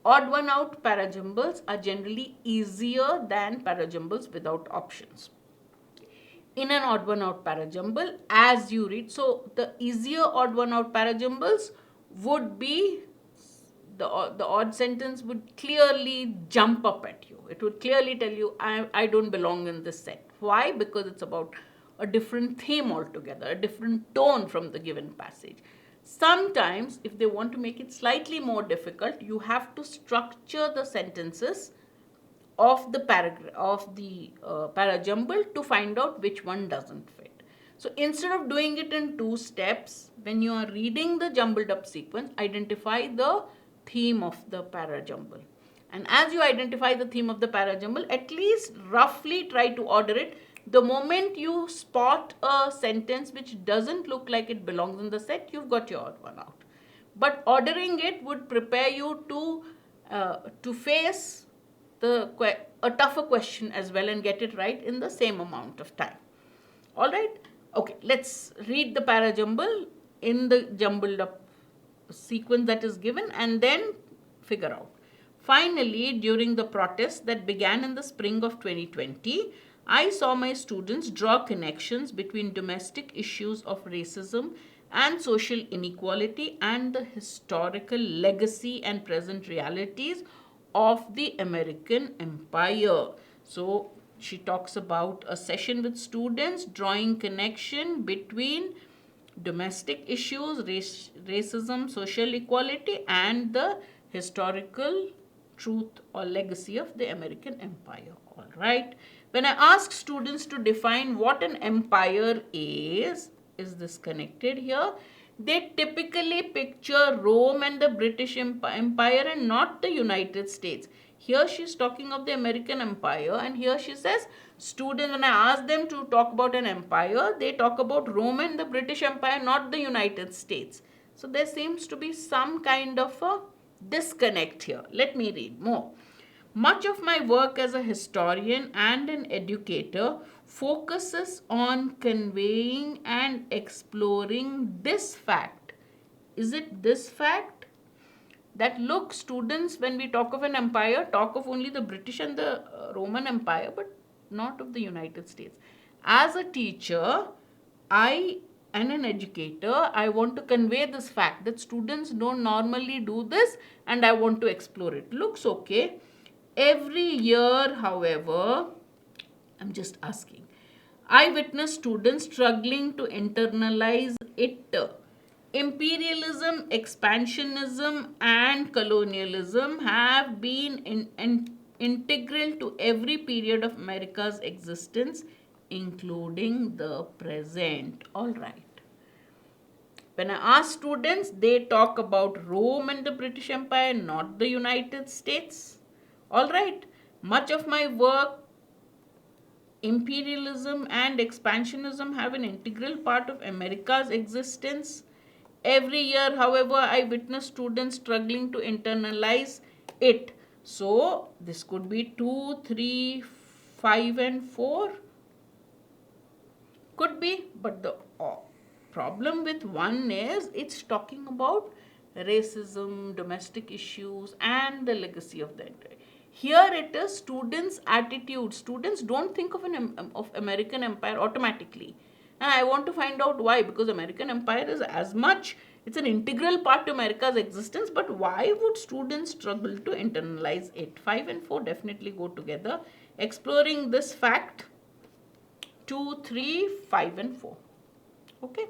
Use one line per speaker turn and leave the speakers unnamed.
Odd one out parajumbles are generally easier than parajumbles without options. In an odd one out parajumble, as you read, so the easier odd one out parajumbles would be the odd sentence would clearly jump up at you. It would clearly tell you, I don't belong in this set. Why? Because it's about a different theme altogether, a different tone from the given passage. Sometimes, if they want to make it slightly more difficult, you have to structure the sentences of the parajumble to find out which one doesn't fit. So instead of doing it in 2 steps, when you are reading the jumbled up sequence, identify the theme of the parajumble. And as you identify the theme of the parajumble, at least roughly try to order it. The moment you spot a sentence which doesn't look like it belongs in the set, you've got your odd one out. But ordering it would prepare you to face a tougher question as well and get it right in the same amount of time. All right? Okay, let's read the parajumble in the jumbled up sequence that is given and then figure out. Finally, during the protest that began in the spring of 2020, I saw my students draw connections between domestic issues of racism and social inequality and the historical legacy and present realities of the American Empire. So she talks about a session with students drawing connection between domestic issues, racism, social equality, and the historical truth or legacy of the American Empire. All right. When I asked students to define what an empire is this connected here? They typically picture Rome and the British Empire and not the United States. Here she's talking of the American Empire, and here she says students, when I ask them to talk about an empire, they talk about Rome and the British Empire, not the United States. So there seems to be some kind of a disconnect here. Let me read more. Much of my work as a historian and an educator focuses on conveying and exploring this fact. Is it this fact? That look, students, when we talk of an empire, talk of only the British and the Roman Empire, but not of the United States. As a teacher, and an educator, I want to convey this fact that students don't normally do this and I want to explore it. Looks okay. Every year, however, I'm just asking, I witness students struggling to internalize it. Imperialism, expansionism, and colonialism have been integral to every period of America's existence, including the present. All right. When I ask students, they talk about Rome and the British Empire, not the United States. All right. Much of my work, imperialism and expansionism have an integral part of America's existence. Every year, however, I witness students struggling to internalize it. So, this could be 2, 3, 5 and 4. Could be, but the problem with one is it's talking about racism, domestic issues and the legacy of the entire. Here it is students' attitude. Students don't think of American Empire automatically. And I want to find out why, because American Empire is as much, it's an integral part to America's existence, but why would students struggle to internalize it? 5 and 4 definitely go together. Exploring this fact, 2, 3, 5 and 4. Okay.